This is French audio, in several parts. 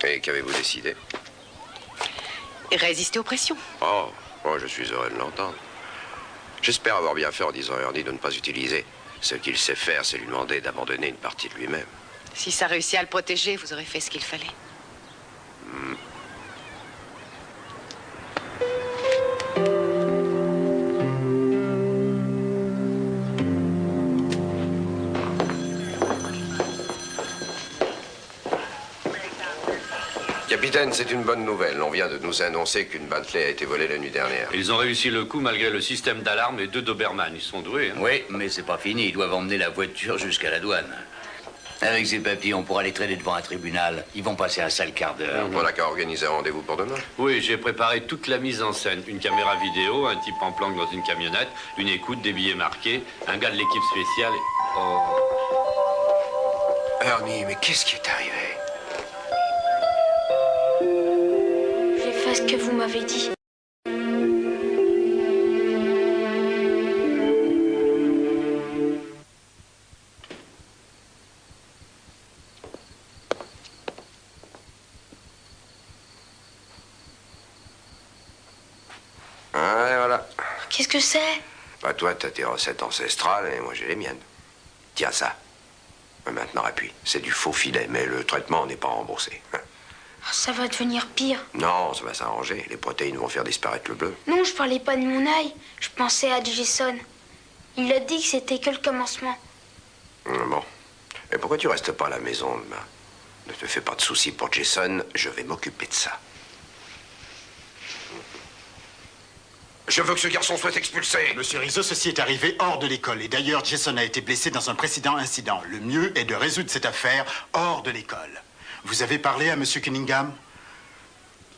Et qu'avez-vous décidé? Résister aux pressions. Oh, je suis heureux de l'entendre. J'espère avoir bien fait en disant à Ernie de ne pas utiliser. Ce qu'il sait faire, c'est lui demander d'abandonner une partie de lui-même. Si ça réussit à le protéger, vous aurez fait ce qu'il fallait. Capitaine, c'est une bonne nouvelle. On vient de nous annoncer qu'une Bentley a été volée la nuit dernière. Ils ont réussi le coup malgré le système d'alarme et 2 Doberman. Ils sont doués. Hein. Oui, mais c'est pas fini. Ils doivent emmener la voiture jusqu'à la douane. Avec ces papiers, on pourra les traîner devant un tribunal. Ils vont passer un sale quart d'heure. On n'a qu'à organiser un rendez-vous pour demain. Oui, j'ai préparé toute la mise en scène. Une caméra vidéo, un type en planque dans une camionnette, une écoute, des billets marqués, un gars de l'équipe spéciale et... Oh... Ernie, mais qu'est-ce qui est arrivé? J'ai fait ce que vous m'avez dit. Ah, et voilà. Qu'est-ce que c'est? Bah, toi, t'as tes recettes ancestrales et moi, j'ai les miennes. Tiens, ça. Maintenant, appuie. C'est du faux filet, mais le traitement n'est pas remboursé. Ça va devenir pire. Non, ça va s'arranger. Les protéines vont faire disparaître le bleu. Non, je parlais pas de mon œil. Je pensais à Jason. Il a dit que c'était que le commencement. Bon. Et pourquoi tu restes pas à la maison demain? Ne te fais pas de soucis pour Jason, je vais m'occuper de ça. Je veux que ce garçon soit expulsé. Monsieur Rizzo, ceci est arrivé hors de l'école. Et d'ailleurs, Jason a été blessé dans un précédent incident. Le mieux est de résoudre cette affaire hors de l'école. Vous avez parlé à Monsieur Cunningham?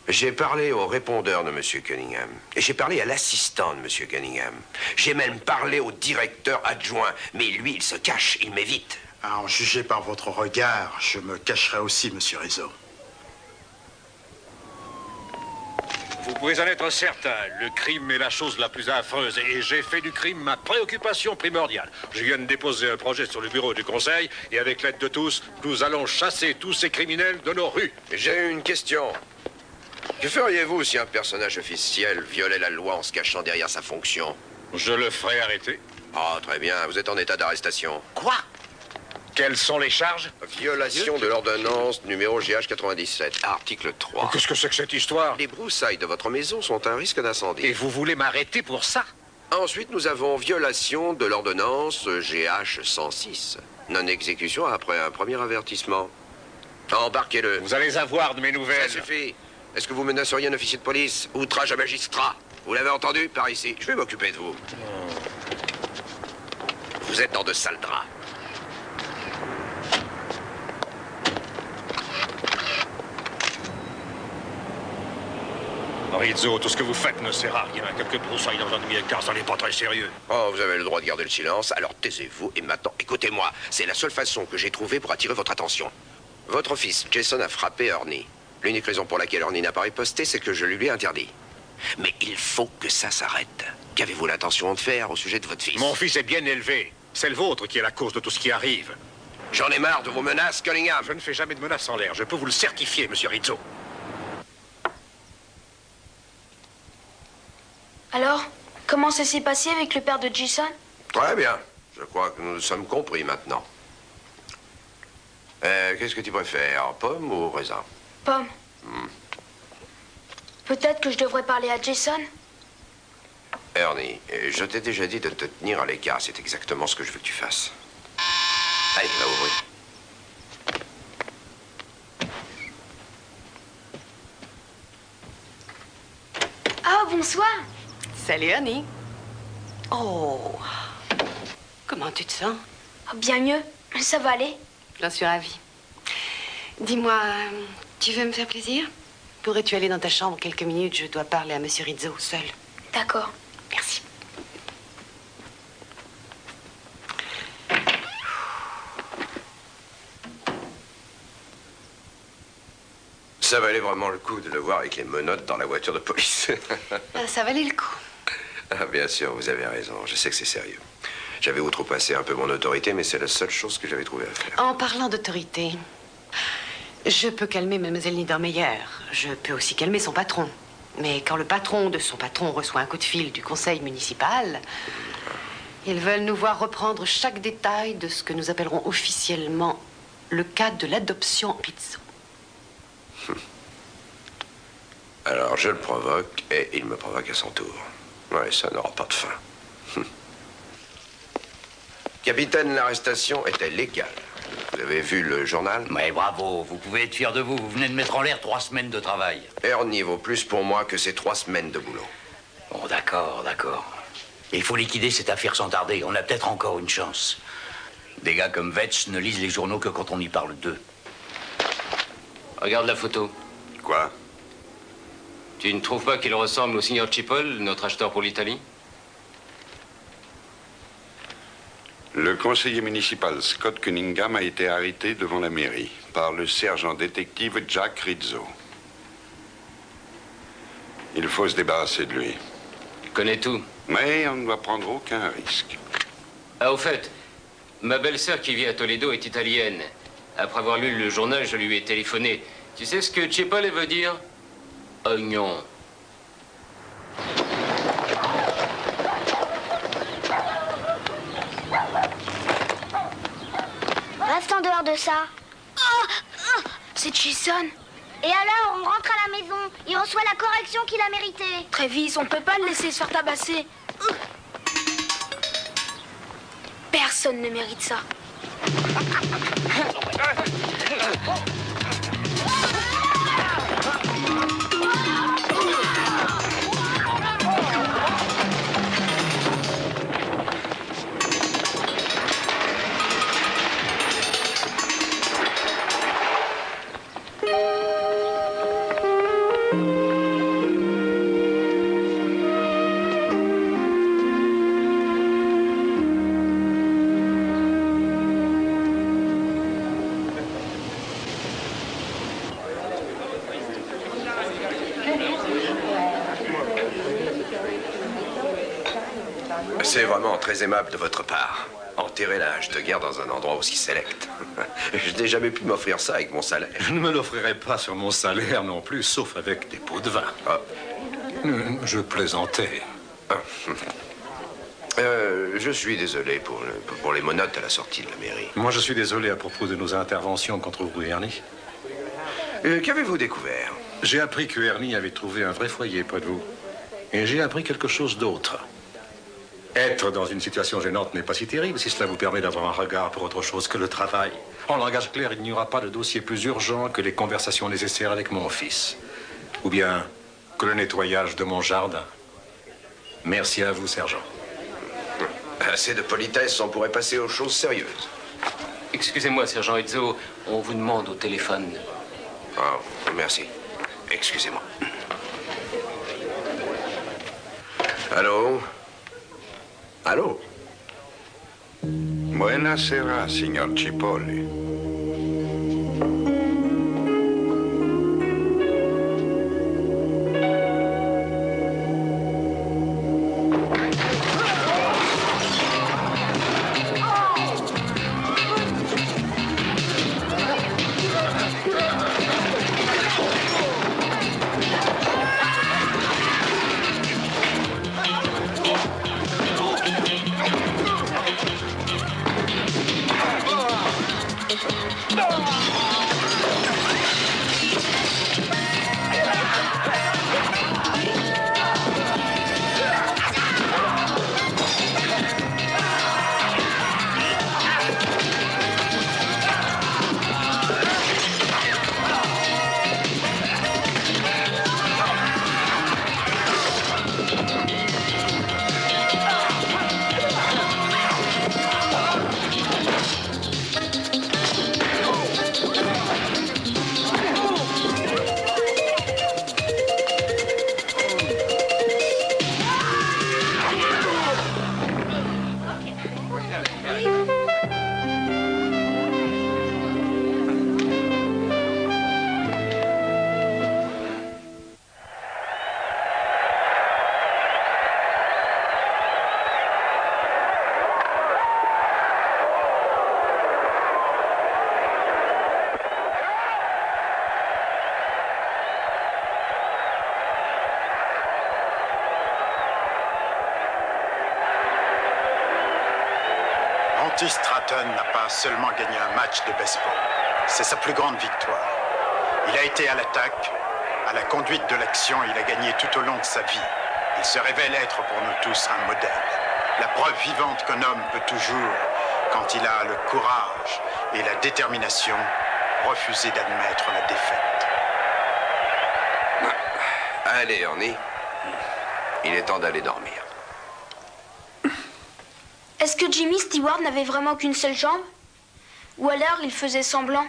J'ai parlé au répondeur de Monsieur Cunningham. Et j'ai parlé à l'assistant de Monsieur Cunningham. J'ai même parlé au directeur adjoint. Mais lui, il se cache, il m'évite. À en juger par votre regard, je me cacherai aussi, Monsieur Rizzo. Vous pouvez en être certain, le crime est la chose la plus affreuse et j'ai fait du crime ma préoccupation primordiale. Je viens de déposer un projet sur le bureau du conseil et avec l'aide de tous, nous allons chasser tous ces criminels de nos rues. J'ai une question. Que feriez-vous si un personnage officiel violait la loi en se cachant derrière sa fonction? Je le ferai arrêter. Ah, très bien. Vous êtes en état d'arrestation. Quoi? Quelles sont les charges? Violation de l'ordonnance numéro GH 97, article 3. Qu'est-ce que c'est que cette histoire? Les broussailles de votre maison sont un risque d'incendie. Et vous voulez m'arrêter pour ça? Ensuite, nous avons violation de l'ordonnance GH 106. Non-exécution après un premier avertissement. Embarquez-le. Vous allez avoir de mes nouvelles. Ça suffit. Est-ce que vous menaceriez un officier de police? Outrage à magistrat. Vous l'avez entendu? Par ici. Je vais m'occuper de vous. Vous êtes dans de sales draps. Rizzo, tout ce que vous faites ne sert à rien. Quelques broussailles dans un demi-hectare, ça n'est pas très sérieux. Oh, vous avez le droit de garder le silence, alors taisez-vous et maintenant, écoutez-moi. C'est la seule façon que j'ai trouvée pour attirer votre attention. Votre fils, Jason, a frappé Ernie. L'unique raison pour laquelle Ernie n'a pas riposté, c'est que je lui ai interdit. Mais il faut que ça s'arrête. Qu'avez-vous l'intention de faire au sujet de votre fils? Mon fils est bien élevé. C'est le vôtre qui est la cause de tout ce qui arrive. J'en ai marre de vos menaces, Cunningham. Je ne fais jamais de menaces en l'air. Je peux vous le certifier, monsieur Rizzo. Alors, comment ça s'est passé avec le père de Jason? Très bien. Je crois que nous nous sommes compris maintenant. Qu'est-ce que tu préfères, pomme ou raisin? Pomme. Peut-être que je devrais parler à Jason? Ernie, je t'ai déjà dit de te tenir à l'écart. C'est exactement ce que je veux que tu fasses. Allez, va ouvrir. Ah, bonsoir. Salut, Ernie. Oh. Comment tu te sens? Ah, bien mieux. Ça va aller. J'en suis ravie. Dis-moi, tu veux me faire plaisir? Pourrais-tu aller dans ta chambre quelques minutes? Je dois parler à Monsieur Rizzo seul. D'accord. Merci. Ça valait vraiment le coup de le voir avec les menottes dans la voiture de police. Ça valait le coup. Ah, bien sûr, vous avez raison. Je sais que c'est sérieux. J'avais outrepassé un peu mon autorité, mais c'est la seule chose que j'avais trouvé à faire. En parlant d'autorité, Je peux calmer Mademoiselle Niedermeyer. Je peux aussi calmer son patron. Mais quand le patron de son patron reçoit un coup de fil du conseil municipal, ils veulent nous voir reprendre chaque détail de ce que nous appellerons officiellement le cas de l'adoption Rizzo. Alors je le provoque et il me provoque à son tour. Ouais, ça n'aura pas de fin. Capitaine, l'arrestation était légale. Vous avez vu le journal? Mais bravo, vous pouvez être fier de vous. Vous venez de mettre en l'air 3 semaines de travail. Ernie vaut plus pour moi que ces 3 semaines de boulot. Bon, d'accord, d'accord. Il faut liquider cette affaire sans tarder. On a peut-être encore une chance. Des gars comme Vetch ne lisent les journaux que quand on y parle d'eux. Regarde la photo. Quoi? Tu ne trouves pas qu'il ressemble au signor Cipoll, notre acheteur pour l'Italie? Le conseiller municipal Scott Cunningham a été arrêté devant la mairie par le sergent détective Jack Rizzo. Il faut se débarrasser de lui. Je connais tout. Mais on ne doit prendre aucun risque. Ah, au fait, ma belle-sœur qui vit à Toledo est italienne. Après avoir lu le journal, je lui ai téléphoné. Tu sais ce que Cipoll veut dire? Oignon. Reste en dehors de ça. C'est Jason. Et alors, on rentre à la maison. Il reçoit la correction qu'il a méritée. Travis, on peut pas le laisser se faire tabasser. Personne ne mérite ça. C'est vraiment très aimable de votre part. Enterrer la hache de guerre dans un endroit aussi sélect. Je n'ai jamais pu m'offrir ça avec mon salaire. Je ne me l'offrirai pas sur mon salaire non plus, sauf avec des pots de vin. Ah. Je plaisantais. Je suis désolé pour les monotes à la sortie de la mairie. Moi, je suis désolé à propos de nos interventions contre vous, Ernie. Qu'avez-vous découvert? J'ai appris que Ernie avait trouvé un vrai foyer près de vous. Et j'ai appris quelque chose d'autre. Être dans une situation gênante n'est pas si terrible si cela vous permet d'avoir un regard pour autre chose que le travail. En langage clair, il n'y aura pas de dossier plus urgent que les conversations nécessaires avec mon fils. Ou bien que le nettoyage de mon jardin. Merci à vous, sergent. Assez de politesse, on pourrait passer aux choses sérieuses. Excusez-moi, sergent Rizzo, on vous demande au téléphone. Oh, merci. Excusez-moi. Allô? Allô? Buonasera, signor Cipoll. Monty Stratton n'a pas seulement gagné un match de baseball. C'est sa plus grande victoire. Il a été à l'attaque, à la conduite de l'action, il a gagné tout au long de sa vie. Il se révèle être pour nous tous un modèle. La preuve vivante qu'un homme peut toujours, quand il a le courage et la détermination, refuser d'admettre la défaite. Allez, Ernie. Il est temps d'aller dormir. Est-ce que Jimmy Stewart n'avait vraiment qu'une seule jambe? Ou alors il faisait semblant?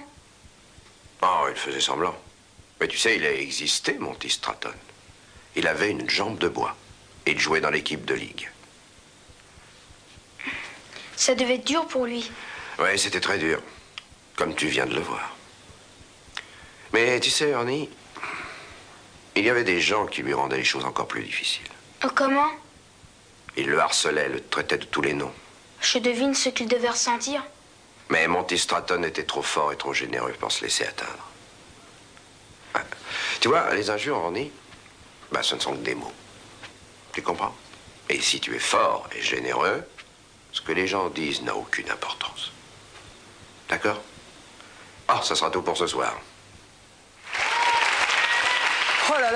Oh, il faisait semblant. Mais tu sais, il a existé, Monty Stratton. Il avait une jambe de bois. Et il jouait dans l'équipe de ligue. Ça devait être dur pour lui. Ouais, c'était très dur. Comme tu viens de le voir. Mais tu sais, Ernie, il y avait des gens qui lui rendaient les choses encore plus difficiles. Comment? Ils le harcelaient, le traitaient de tous les noms. Je devine ce qu'il devait ressentir. Mais Monty Stratton était trop fort et trop généreux pour se laisser atteindre. Tu vois, les injures, Ernie, ce ne sont que des mots. Tu comprends? Et si tu es fort et généreux, ce que les gens disent n'a aucune importance. D'accord? Oh, ça sera tout pour ce soir. Oh là là!